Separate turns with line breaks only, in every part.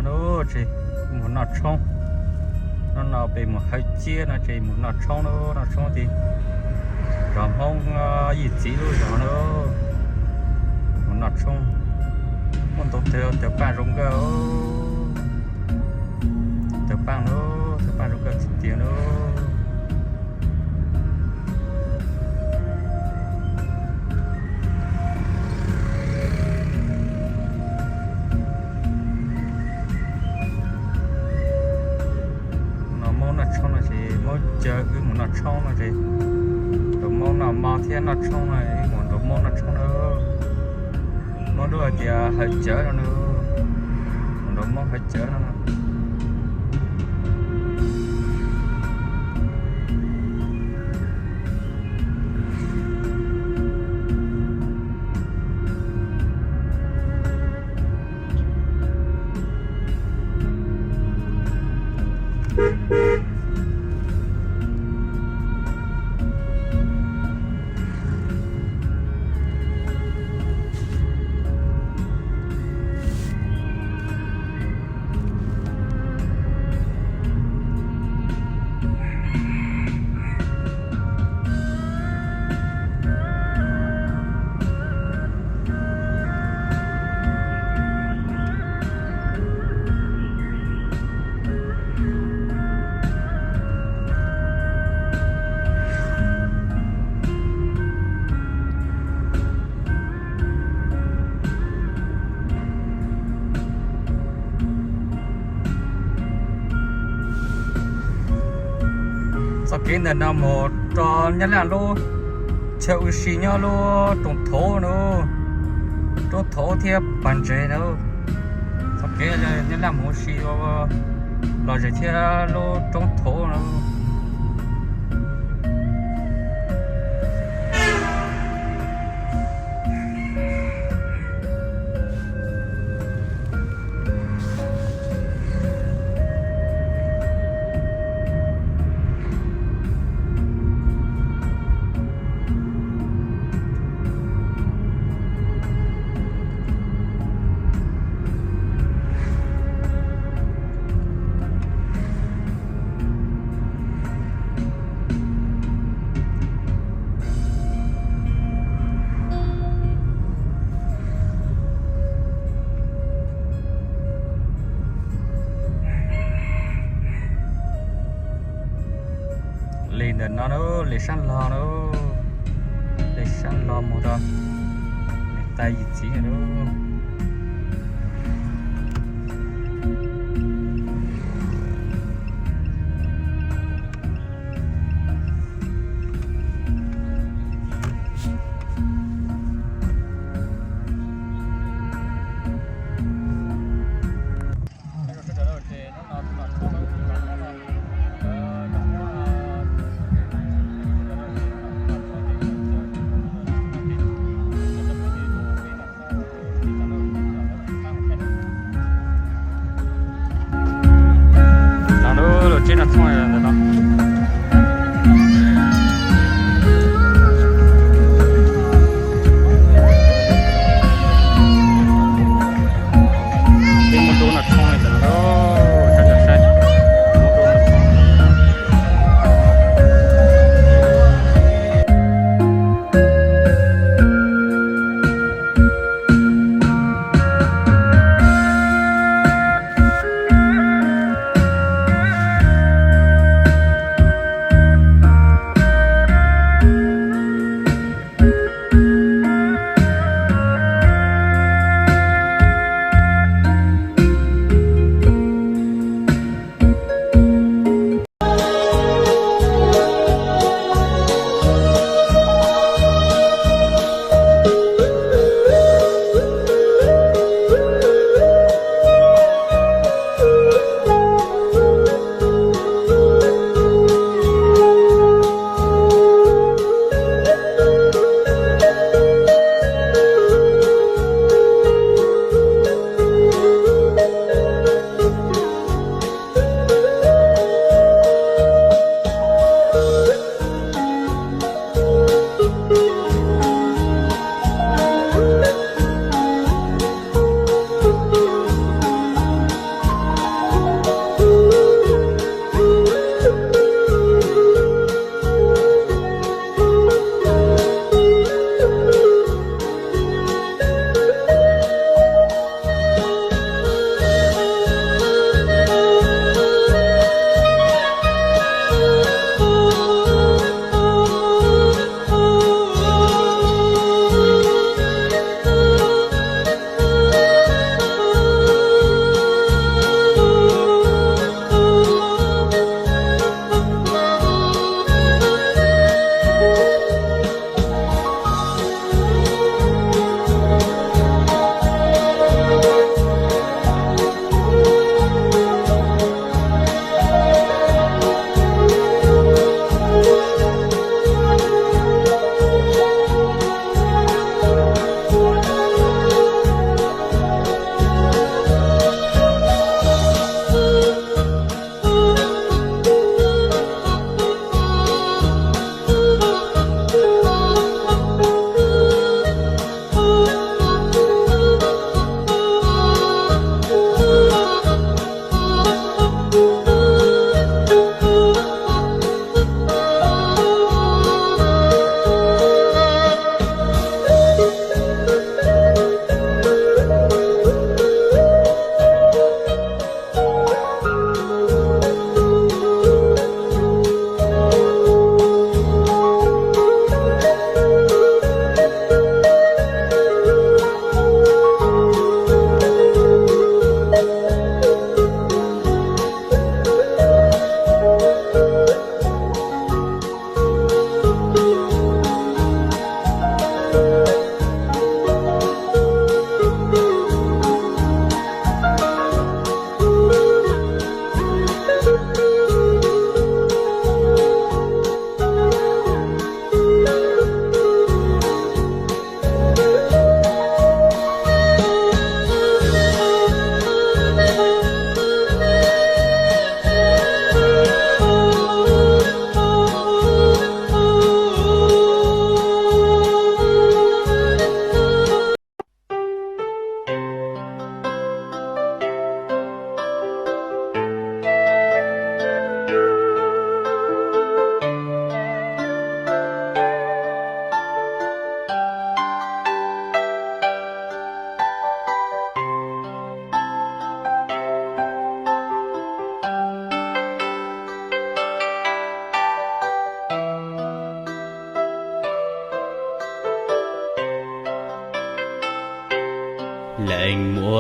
nó chỉ muốn nó trông nó nào bị một hai chia nó chỉ muốn nó trông nó trông thì rồi không gì chỉ luôn rồi nó muốn nó trông muốn tổ theo bạn rong cơ theo bạn rong cơ tiền nó trong là chỉ mỗi giờ cứ muốn nó trong là gì đồ món nào mà thiên nó trong này muốn đồ món nó trong nữa món đồ thì hơi chở nó nữa đồ món hơi chở nó sau khi nó một tròn nhá là luôn chịu xí nhau luôn trồng thổ nữa trồng thổ thiệp bàn chế nữa sau khi nhá là một xí lo chế thiệp luôn trồng thổ nữa lên đến nó nữa lấy săn lò nữa lấy săn lò một rồi lấy tay gì nữa trên là thôi rồi đó thêm một đôi là thôi rồi đó chắc chắn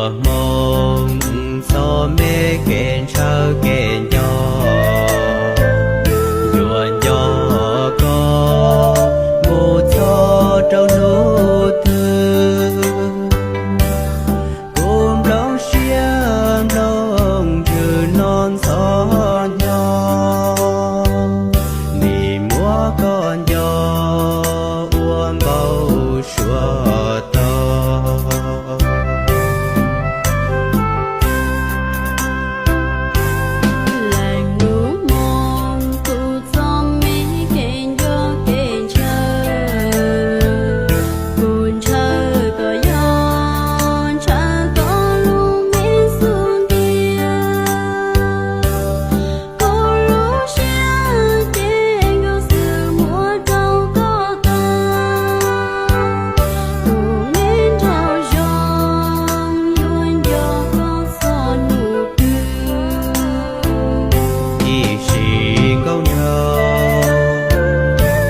mong so mê kẹn sao kẹn cho yuan cho có một cho trâu nô thư cùng lòng xiêm lòng trừ non gió nhỏ nì múa con gió uốn bầu xua to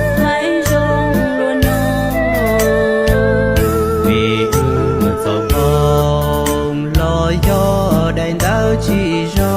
Hãy subscribe cho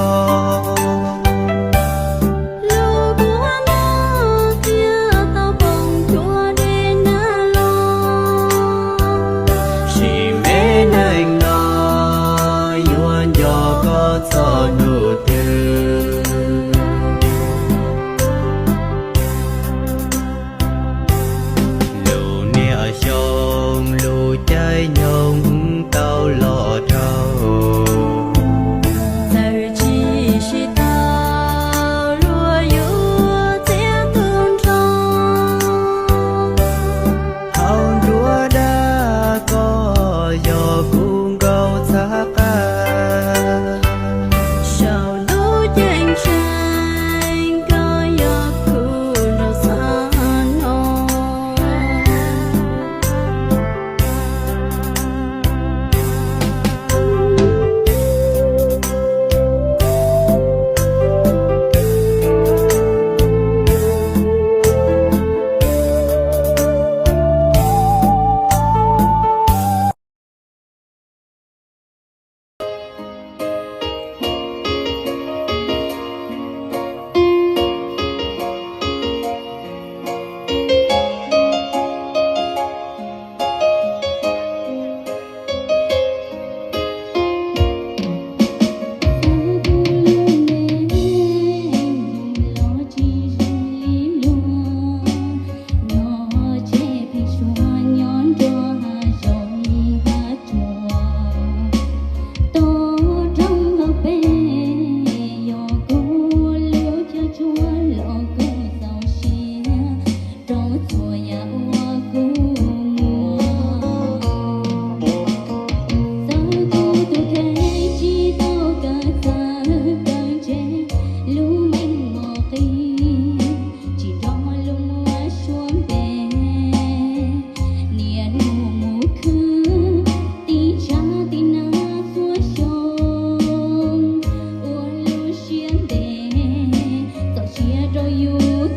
kênh Ghiền Mì Gõ để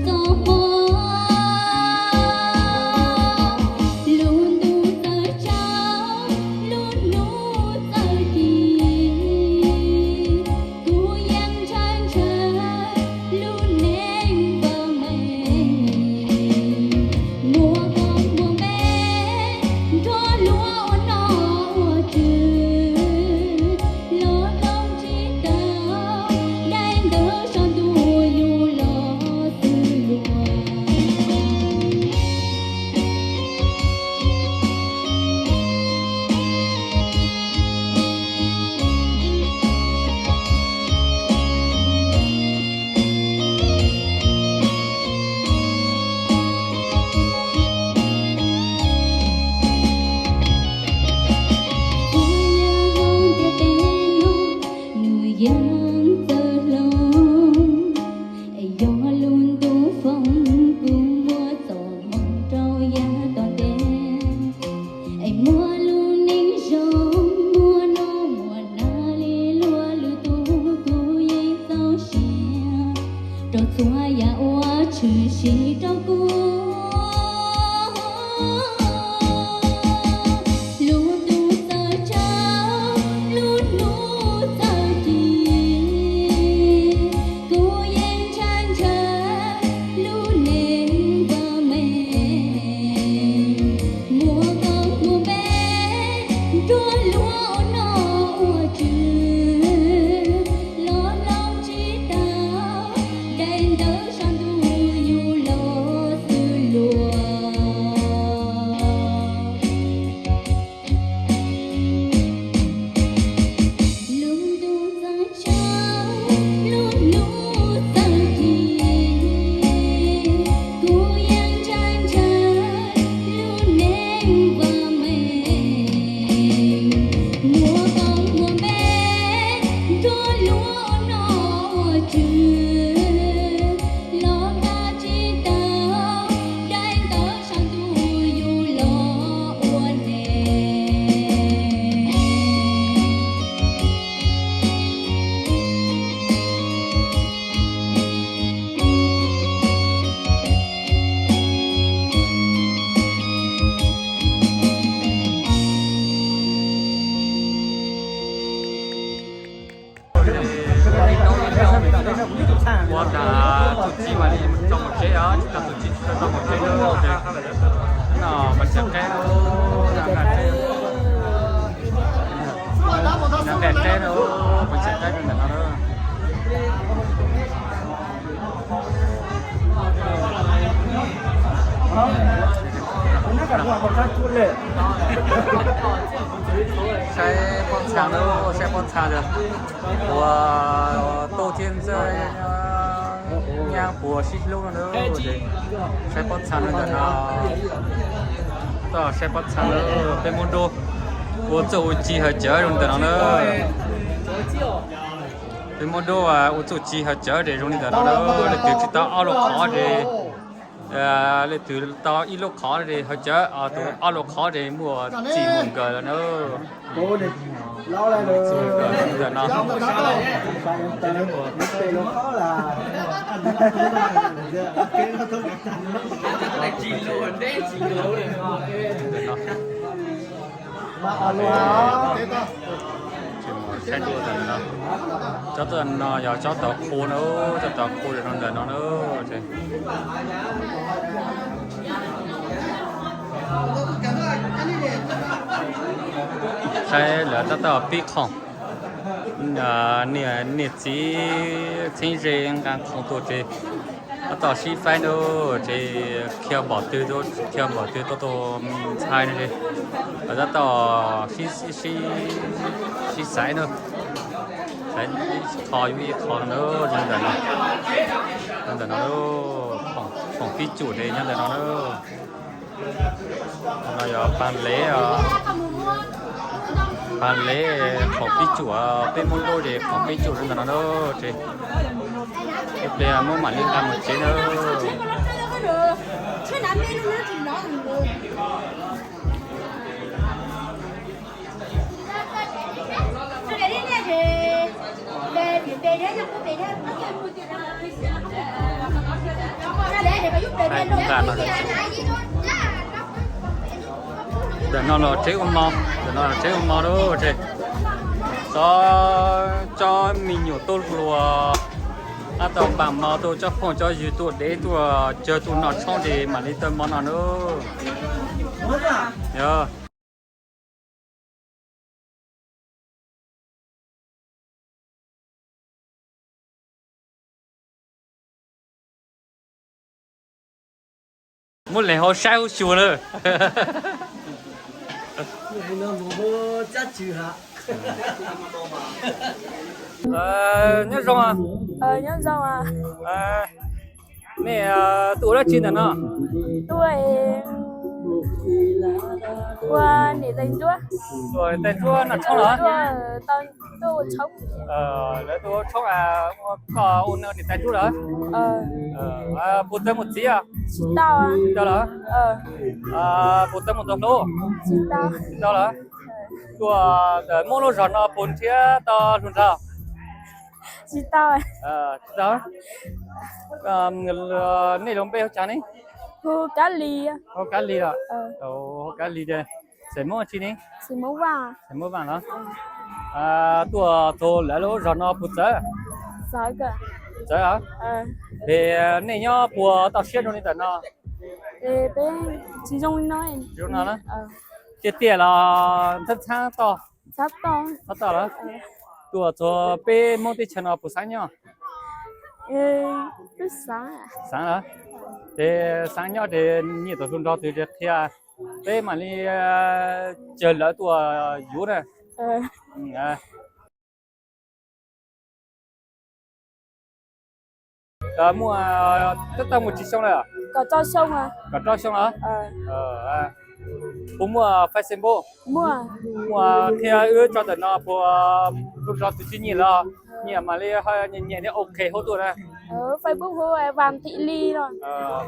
không bỏ lỡ
我打主机嘛，你做một chế đó, chúng ta tổ chức chúng ta做một chế nữa thì nó mình sẽ cái nó đẹp cái nữa, mình sẽ cái mình nó nữa. Xe con xà nữa, xe con xà được. Của Tô Thiên rơi nhang của xích lúc nữa rồi. Xe con xà nữa là đó xe con xà nữa bên môn đô. Của chủ chỉ hơi chở rồi từ nó nữa. Bên môn đô à, của chủ chỉ hơi chở để rồi từ nó nữa. Để từ chúng ta ao lộc khó để lấy từ tao ít lúc khó để họ chở từ ở lúc khó để mua chỉ một cái nữa
cô đi lo lại được
giờ nó
khó là
xe đua thì nó cho tao nó giờ cho tao khô nữa cho tao khô để nó nữa thì xe là tao bị không nè chỉ chính riêng càng không tốt thì tao chỉ phải nữa thì khi bỏ từ đó khi bỏ từ tao sai nữa thì tao chỉ sai nữa sai khó nữa nhưng mà nó không phi chủ đề nhưng mà nó giờ bàn lễ không phi chủ bên môn đôi thì không phi chủ nhưng mà nó thì bây giờ muốn mạnh lên làm một chế nữa để nó là chế con mò đó chế cho mình nhiều tốt luôn à tao bằng mò tôi cho phong cho gì tôi để tôi chờ tôi nó xong thì mà đi tới món nào nữa nhớ muốn lấy hồ sai hồ chùa nữa
nó bố chắc chữ hả
nhớ rong à
nhớ rong à
mẹ tuổi đó chín nó
tuổi qua để tên chúa
rồi tên chúa là cháu đó
tên tôi sống
lấy tôi cháu à có ôn thì tên chúa đó bút tên một gì à
tao à
đó đó bút tên một đồng đô
tao
đó đó tôi mua lô ròn nó bốn chia to luôn sao
tao à
đó này đồng bèo chán ấy
cô cá lì
có cá lì à cá lì đây sẽ mua chi này
sẽ mua vàng
đó tôi lấy lô ròn nó bút giờ
sao cơ
giờ hả để này nhá bùa tao xếp luôn đi tận nó
để bên chỉ dùng nói
dùng nó đó tiền là rất sáng to
sắp to
đó tôi cho bé mong tới chân nó bút sáng nhá
rất sáng à
sáng đó để sáng nhá để nhiều tổ dùng đó từ trước thì bé mà đi chờ lỡ tôi dú này mua tất cả một chiếc xong rồi à?
có cho xong à?
Có cho xong hả? Bố mua Facebook mua khi ưa cho tận nó của lúc đó tự nhiên là nhẹ mà đi hơi nhẹ nhẹ ok hết rồi đấy.
Facebook hơi Vàng Thị Ly rồi.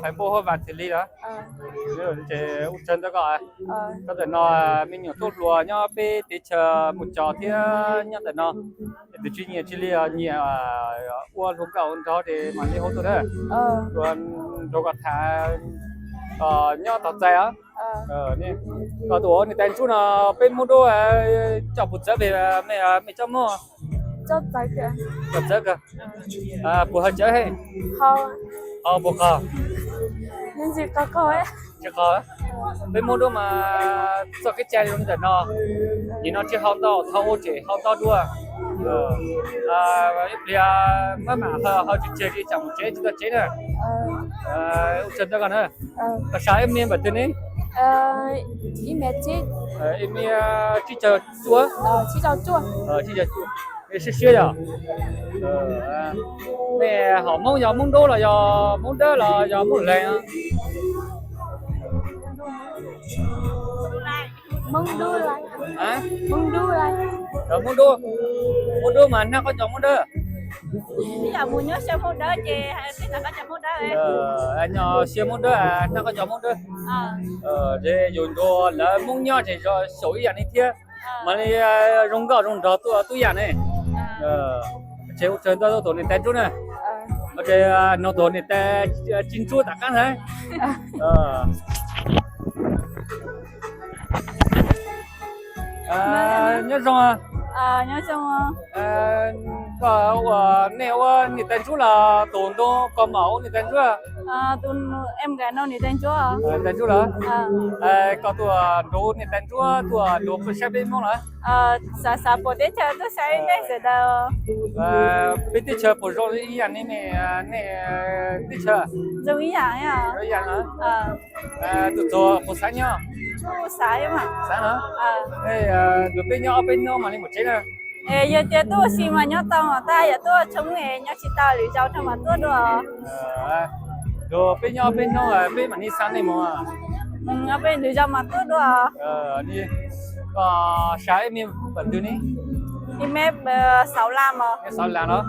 Facebook hơi Vàng Thị Ly đó. Rồi chế chân đó gọi. Có tận nó mình nhiều tốt luôn nhá bé để chờ một trò thì nhá tận nó tự nhiên chỉ là nhẹ uống lúc đầu đó để mà đi hết rồi đấy. Rồi còn thả nhá tao chạy á. Nè, có tổ này tên chú là bên mô đô chọc một giờ về mẹ cho mua
chốt tại kìa.
Chốt chớ cơ. Bố hơi chớ hay.
Không.
Bố có.
Nên gì có coi á.
Chưa có. Bên môn đâu mà cho cái chai luôn để nó. Thì nó chỉ hao to, thâu chỉ hao to đua. Bây giờ mà họ chỉ chơi đi chẳng một chế chúng ta chế nè. Chân ta còn nữa. Có sao em miên bật tên ấy?
Em mẹ chị.
Em chỉ chờ chúa.
Chỉ cho chua.
Chỉ chờ chúa. Cái xe rồi. Mẹ họ mong đô là do mong đô là do mong lẹ.
Mong đu lại.
Hả?
Mong đu lại.
Rồi mong đô mà nó có chồng mong đô.
Bây giờ muốn nhớ xem mong đỡ chị hay là có chồng mong đỡ em.
Anh nhỏ xem mong đô nó có chồng mong đô. Để dùng đồ là mong nhỏ thì cho số ý này thiệt. Mà đi rong gạo rong rau tôi nhà này. Chế chân tôi tổ này tên chú này. Chế nó tổ này tên chín chú tất cả đấy. Nhớ xong à?
Nhớ xong à?
Và nếu nị tên chú là tồn đô có máu nị tên chú à?
Tụi em gái nó nị tên chú à?
Tên chú là? Có tụi đô nị tên chú tụi đô phải xếp bên mong là?
Sa bộ tế chờ tôi sẽ đây sẽ đâu.
Bên tế chờ bộ rô ý ảnh này tế chờ.
Dùng ý ảnh à?
Ý ảnh hả? Tụi cho bộ sáng nhá.
Bộ sáng mà.
Sáng hả? Tụi bên nhau mà lên một chế nè.
Giờ thì tôi xin mà nhớ tao mà ta giờ tôi chống nghề nhớ chỉ tao lý do cho mà tôi được.
Rồi bên nhau là bên mà đi sáng này mà.
Ở bên lý do mà tôi được.
Đi. Sáng em bận từ này.
Em em 65 mà.
65 đó.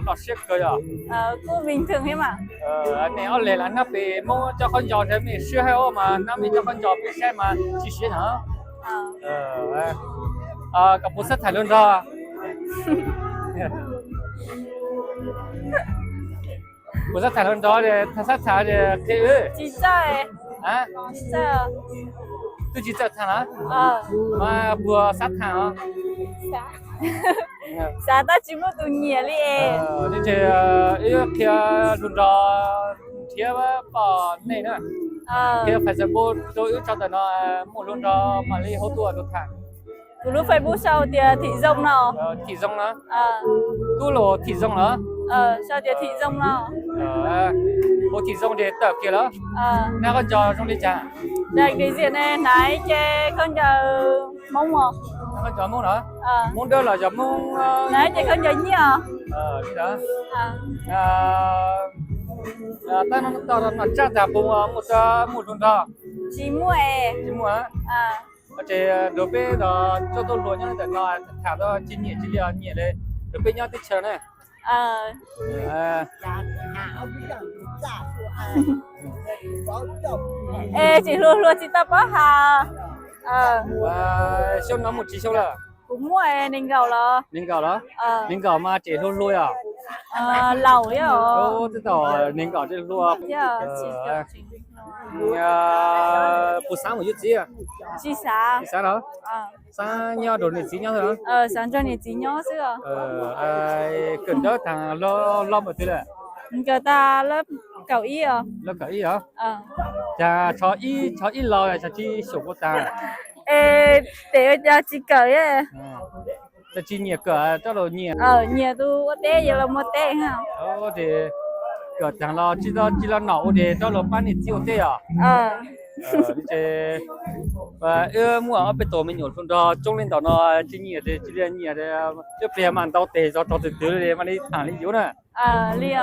Lọt xếp cơ rồi.
Cũng bình thường hết mà.
Anh này ở lề là nó bị mua cho con giò thì mình sửa hay mà nó bị cho con giò bị xe mà chỉ xế hả? Cả bố sát thải luôn rồi. Bố sát thải luôn rồi thì sát thải thì thế ư?
Chỉ chơi.
Hả?
Chỉ chơi.
Tôi chỉ chơi thằng hả? Mà vừa sát thải hả?
Sao ta chỉ muốn tụi nhẹ đi em.
Nên thì ý kia luôn rồi thiếp bỏ này nữa. Kia phải sẽ bố tôi ước cho tụi nó một luôn rồi mà đi hỗ tua được thẳng.
Tụi lúc Facebook sau thì thị dông nào?
Thị dông đó. Tu lộ thị dông đó.
Sau thì thị dông nào?
Bộ thị dông thì tập kia đó. Nó có cho trong đi chả.
Đây cái diện này nãy chê con chờ mông mà.
Nó có cho mông đó. Mông đó là cho mông.
Nãy chê con chờ nhỉ à?
Đi đó. Ta nó chắc là một luôn đó.
Chỉ mua à?
Chỉ mua á? Thì đối với đó cho tôi luôn nhá, để nó thả đó chỉ nhẹ đây. Đối với nhau tích chờ này.
Ê chị luôn chị ta bó hà.
Xem nó một chỉ số là
cũng mua à nên gạo là.
Nên gạo đó. Nên gạo mà chỉ luôn à?
Lẩu ấy hả?
Thế tỏ nên gạo chỉ luôn. Buổi sáng một chút gì à?
Chị sáng.
Chị sáng đó? Sáng nhau đồ này chỉ nhau thôi hả?
Sáng cho này chỉ nhau chứ à?
Cần đó thằng lo một thứ này.
Người ta lớp cậu ý à?
Lớp cậu ý hả? Chà cho ý lo là cho chi sổ của ta.
Để cho chị cởi á.
Cho chi nhẹ cỡ cho đồ nhẹ.
Nhẹ tu có té giờ là một té ha.
Thì cỡ thằng lo chỉ lo nấu để cho lo bán thì chịu té à? Thì và mua ở bên tổ mình nhổn phần đó trông lên tàu nó chỉ nhẹ để chứ bè màn tàu tè cho từ từ để mà đi thẳng đi yếu nè.
Liền.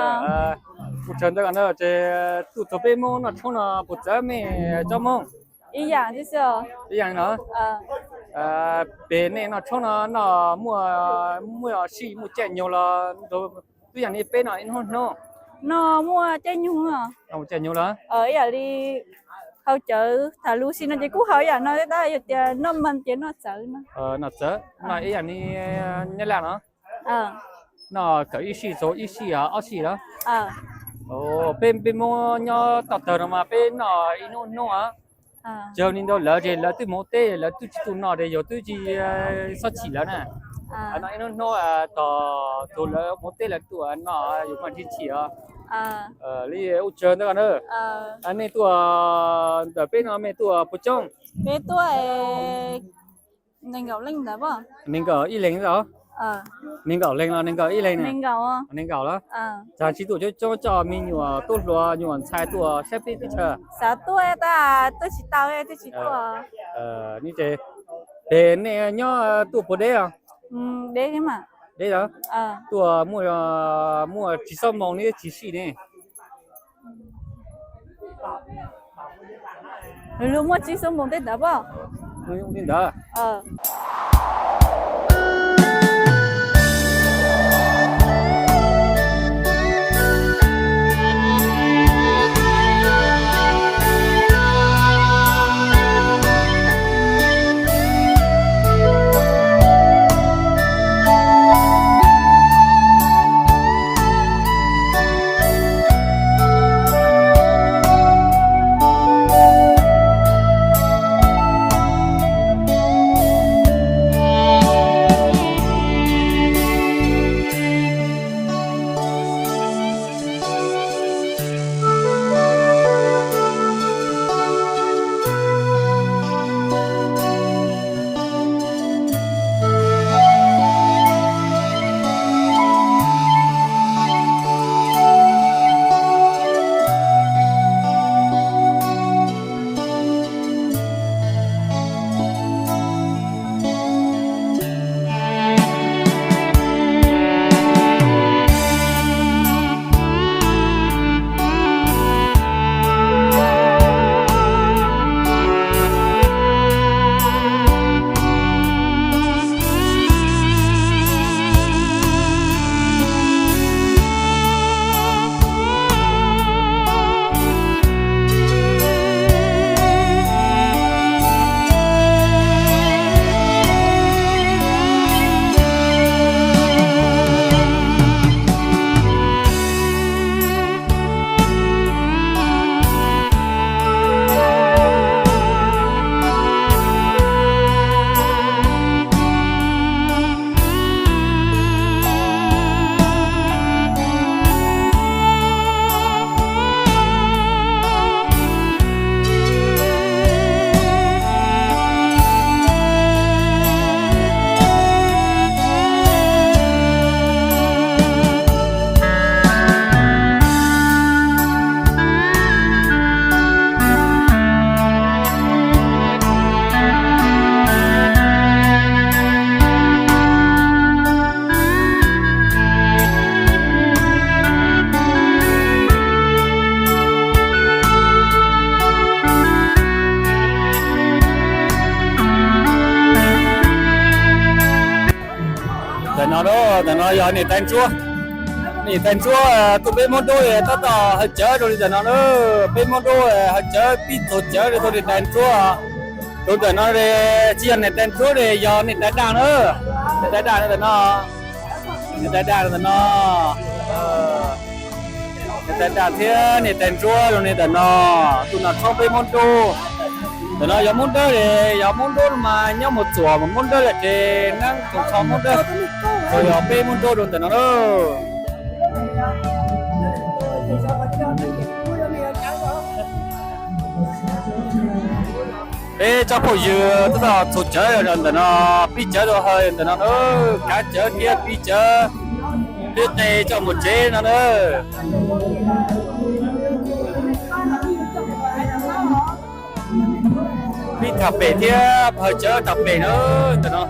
Một trận đó nó thì tụt tập bên mông nó trông nó bột giá mẹ cho mông.
Ý dạng chứ sao?
Ý dạng đó. Bên này nó trông nó mua xì mua chè nhiều là đồ tuy dạng này bên nó in hơn nó.
Nó mua chè nhung à?
Mua chè nhiều đó.
Ý là đi hậu chợ thà lu xin nó chỉ cú hỏi nó tới đó nó mình chỉ nó sợ nó.
Nó sợ. Nó ý dạng này nhớ là nó. Nó có ý xì à, ở xì đó. Bên mua nhau tập tờ mà bên nó nó á. Giờ nên đâu lỡ thì lỡ từ một tê lỡ từ chỉ tụi nó để giờ từ chỉ sao chỉ lỡ nè.
à
nó tỏ tụ là một tên là tụ nó dùng bằng chi chỉ
à
lý u chơi nữa nữa anh này tụ ở bên nó mấy tụ bút trong
bé tuổi nên gạo linh đó không
mình có y lính rồi mình có lên là mình có y lính này
nên gạo à
mình có đó
à
giờ chỉ tụ cho mình nhiều tốt rồi nhiều sai tụ xếp đi chờ
啥tuổi ta tôi chỉ tao ấy tôi chỉ tuổi
như thế để này nhớ tụ bút đấy à
đấy cái mà
đấy đó tụ mua chỉ xong mong này chỉ xí này
rồi mua chỉ số một tết đó không
người用đến đó nó giờ này tên chúa tụi bên môn đôi tất cả hết chớ rồi giờ nó bên môn đôi hết chớ bị tụt chớ rồi tôi tên chúa tôi tưởng nó để chiên này tên chúa để giờ này tên đàn nữa tên đàn rồi nó tên đàn rồi nó tên đàn thế này tên chúa rồi này tên nó tụi nó không bên môn đôi rồi nó giờ môn đôi để giờ môn đôi mà nhau một chùa mà môn đôi là để năng cũng không môn đôi rồi ở bên môn đôi rồi tên nó ê cho phụ dừa tức là thuộc chớ rồi tụi nó bị chớ rồi hơi tụi nó cá chớ kia bị chớ đưa tay cho một chế nó nữa bị thập bể thiếp hơi chớ thập bể nữa tụi nó